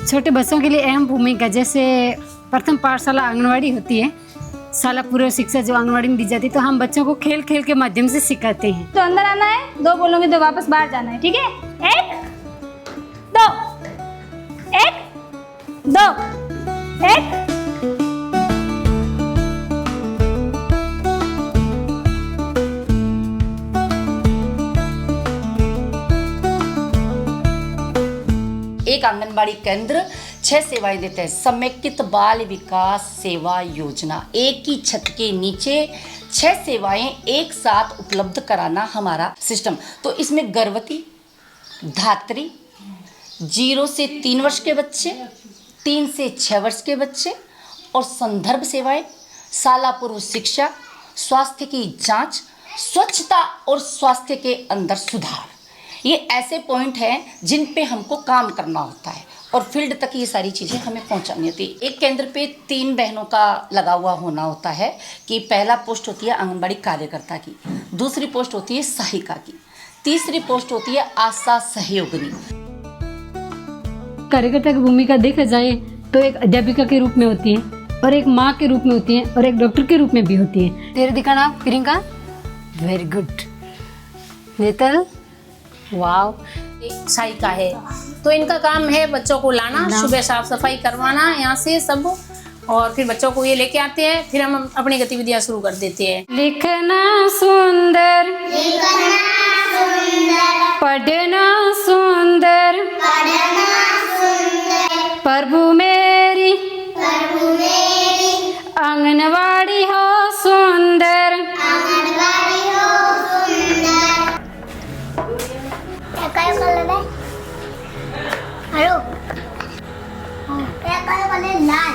छोटे बच्चों के लिए अहम भूमिका, जैसे प्रथम पाठशाला आंगनवाड़ी होती है, शाला पूर्व शिक्षा जो आंगनवाड़ी में दी जाती है, तो हम बच्चों को खेल खेल के माध्यम से सिखाते हैं। तो अंदर आना है, 2 बोलोगे तो वापस बाहर जाना है, ठीक है? 1 2 1 2 1। एक आंगनबाड़ी केंद्र 6 सेवाएं देते हैं। समेकित बाल विकास सेवा योजना, एक ही छत के नीचे 6 सेवाएं एक साथ उपलब्ध कराना हमारा सिस्टम। तो इसमें गर्भवती, धात्री, 0 से 3 वर्ष के बच्चे, 3 से 6 वर्ष के बच्चे और संदर्भ सेवाएं, शाला पूर्व शिक्षा, स्वास्थ्य की जांच, स्वच्छता और स्वास्थ्य के अंदर सुधार, ये ऐसे पॉइंट हैं जिन पे हमको काम करना होता है और फील्ड तक ये सारी चीज़ें हमें पहुंचानी होती है। एक केंद्र पे 3 बहनों का लगा हुआ होना होता है कि पहला पोस्ट होती है आंगनबाड़ी कार्यकर्ता की, दूसरी पोस्ट होती है सहायिका की, तीसरी पोस्ट होती है आशा सहयोगिनी। कार्यकर्ता की भूमिका देखा जाए तो एक अध्यापिका के रूप में होती है और एक माँ के रूप में होती है और एक डॉक्टर के रूप में भी होती है। तेरे दिखाना प्रियंका, वेरी गुड। नेतल, वाव। एक सहायिका है, तो इनका काम है बच्चों को लाना, सुबह साफ सफाई करवाना यहाँ से सब, और फिर बच्चों को ये लेके आते हैं, फिर हम अपनी गतिविधियाँ शुरू कर देते हैं। लिखना सुंदर, पढ़ना सुंदर, प्रभु मेरी आंगनवाड़ी हो सुंदर। काय कलर है? हेलो, क्या कलर है? लाल।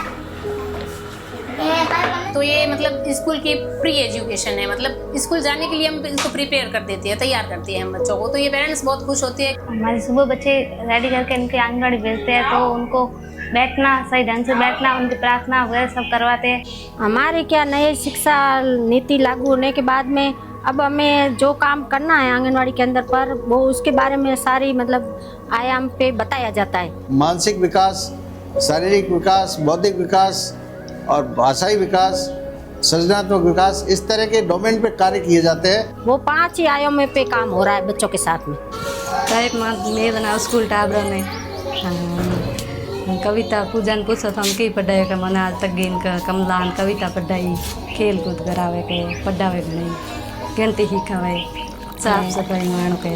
तो ये मतलब स्कूल की प्री एजुकेशन है, मतलब स्कूल जाने के लिए हम इसको प्रिपेयर कर देते हैं, तैयार करते हैं हम बच्चों को। तो ये पेरेंट्स बहुत खुश होते हैं। हमारे सुबह बच्चे रेडी करके इनके आंगनबाड़ी भेजते हैं, तो उनको बैठना, सही ढंग से बैठना, उनकी प्रार्थना वगैरह सब करवाते हैं। हमारे क्या नए शिक्षा नीति लागू होने के बाद में अब हमें जो काम करना है आंगनवाड़ी के अंदर पर, वो उसके बारे में सारी मतलब आयाम पे बताया जाता है। मानसिक विकास, शारीरिक विकास, बौद्धिक विकास और भाषाई विकास, सृजनात्मक विकास, इस तरह के डोमेन पे कार्य किए जाते हैं। वो 5 ही आयामों पे काम हो रहा है बच्चों के साथ में। एक में बना स्कूल टाबरा में कविता पूजन पूछो तो हम कई पढ़ाई का मना आज तक गेन का कमलान कविता पढ़ाई, खेल कूद करावे के, पढ़ावे नहीं, गणती हिखावे, साफ सफाई माण के।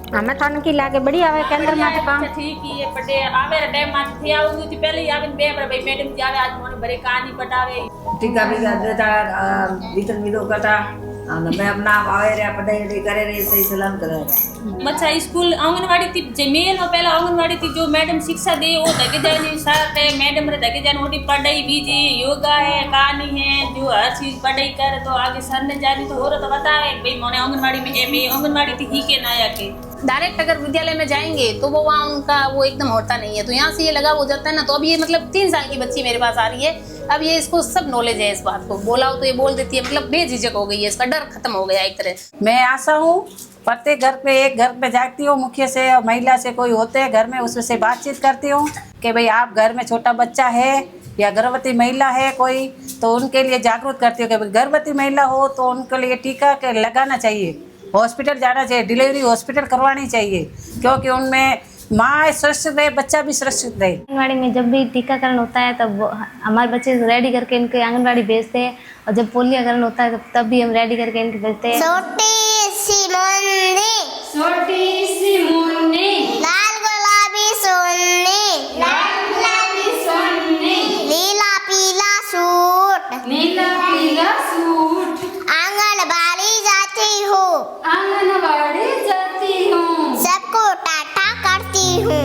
हमें तो उनकी लागे बड़ी आवे केंद्र में काम। ठीक ही है, पढ़े आवे टाइम में थे आऊंगी तो पहले ही आवे बे भाई मैडम जी आवे, आज मोने बड़े कहानी पढ़ावे, टीका भी देता, वितरण भी करता, मैं अपना आवे रे पढ़ाई करे रे, सही सलाम करे। अच्छा स्कूल आंगनवाड़ी थी जमेल में पहला आंगनवाड़ी थी जो मैडम शिक्षा दे वो धके जाए नहीं साथ है, मैडम रे धके जाए मोटी पढ़ाई बीजी योगा है, कहानी है, जो हर चीज पढ़ाई करे तो आगे सर ने जानी तो हो रहा तो बताए भाई मोने आंगनवाड़ी में है, मैं आंगनवाड़ी थी ही के नया के। डायरेक्ट अगर विद्यालय में जाएंगे तो वो वहाँ उनका वो एकदम होता नहीं है, तो यहाँ से ये लगाव हो जाता है ना। तो अब ये मतलब 3 साल की बच्ची मेरे पास आ रही है, अब ये इसको सब नॉलेज है, इस बात को बोलाओ तो ये बोल देती है, मतलब बेझिझक हो गई है, इसका डर खत्म हो गया एक तरह। मैं आशा हूँ प्रत्येक घर पे एक घर पे जाती हूँ, मुखिया से और महिला से कोई होते हैं घर में, उससे बातचीत करती हूँ कि भाई आप घर में छोटा बच्चा है या गर्भवती महिला है कोई, तो उनके लिए जागरूक करती हूँ कि भाई गर्भवती महिला हो तो उनके लिए टीका लगाना चाहिए, हॉस्पिटल जाना चाहिए, डिलीवरी हॉस्पिटल करवानी चाहिए, क्योंकि उनमें माँ सुरक्षित रहे, बच्चा भी सुरक्षित रहे। आंगनबाड़ी में जब भी टीकाकरण होता है तब हमारे बच्चे रेडी करके इनके आंगनबाड़ी भेजते हैं, और जब पोलियोकरण होता है तब भी हम रेडी करके इनके भेजते हैं। छोटी सी मुन्नी, लाल गुलाबी सोनी, नीला पीला सूट, आंगनबाड़ी जाती हूँ, सबको टाटा करती हूँ।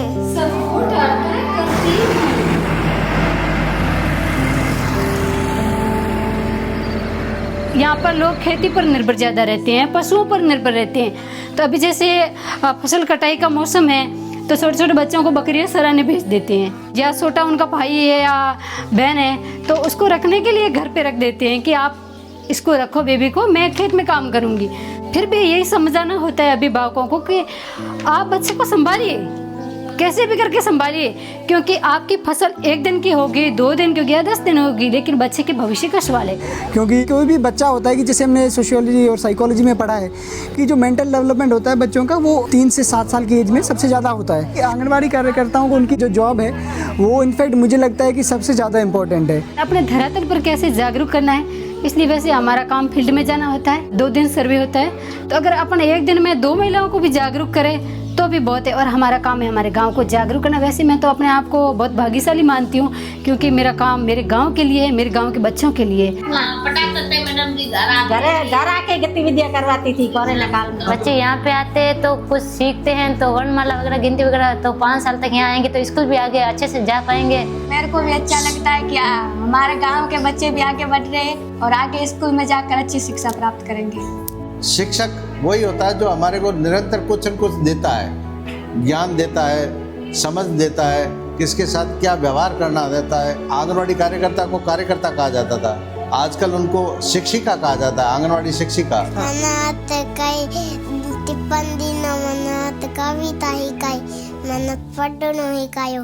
यहाँ पर लोग खेती पर निर्भर ज़्यादा रहते हैं, पशुओं पर निर्भर रहते हैं। तो अभी जैसे फसल कटाई का मौसम है तो छोटे छोटे बच्चों को बकरियाँ सराहने भेज देते हैं, या छोटा उनका भाई है या बहन है तो उसको रखने के लिए घर पे रख देते हैं कि आप इसको रखो बेबी को, मैं खेत में काम करूँगी। फिर भी यही समझाना होता है अभिभावकों को कि आप बच्चे को संभालिए, कैसे भी करके संभालिए, क्योंकि आपकी फसल 1 दिन की होगी, 2 दिन की होगी या 10 दिन होगी, लेकिन बच्चे के भविष्य का सवाल है। क्योंकि कोई भी बच्चा होता है कि जैसे हमने सोशियोलॉजी और साइकोलॉजी में पढ़ा है कि जो मेंटल डेवलपमेंट होता है बच्चों का वो 3 से 7 साल की एज में सबसे ज़्यादा होता है। आंगनबाड़ी कार्यकर्ताओं को उनकी जो जॉब है वो इनफैक्ट मुझे लगता है कि सबसे ज़्यादा इम्पोर्टेंट है। अपने धरातल पर कैसे जागरूक करना है, इसलिए वैसे हमारा काम फील्ड में जाना होता है, 2 दिन सर्वे होता है। तो अगर अपन 1 दिन में 2 महिलाओं को भी जागरूक करें तो भी बहुत है, और हमारा काम है हमारे गांव को जागरूक करना। वैसे मैं तो अपने आप को बहुत भाग्यशाली मानती हूँ, क्योंकि मेरा काम मेरे गांव के लिए है, मेरे गांव के बच्चों के लिए। घर आके गतिविधियाँ करवाती थी कोरोना काल में। बच्चे यहाँ पे आते हैं तो कुछ सीखते हैं, तो वर्णमाला वगैरह गिनती वगैरह, तो 5 साल तक यहाँ आएंगे तो स्कूल भी आगे अच्छे से जा पाएंगे। मेरे को भी अच्छा लगता है कि हमारे गांव के बच्चे भी आगे बढ़ रहे हैं और आगे स्कूल में जाकर अच्छी शिक्षा प्राप्त करेंगे। शिक्षक वही होता है जो हमारे को निरंतर कुछ न कुछ देता है, ज्ञान देता है, समझ देता है, किसके साथ क्या व्यवहार करना देता है। आंगनवाड़ी कार्यकर्ता को कार्यकर्ता कहा जाता था, आजकल उनको शिक्षिका कहा जाता है, आंगनवाड़ी शिक्षिका। मनात काही टिप्पण दिन मनात कविता ही काय मनात पडणं ही काय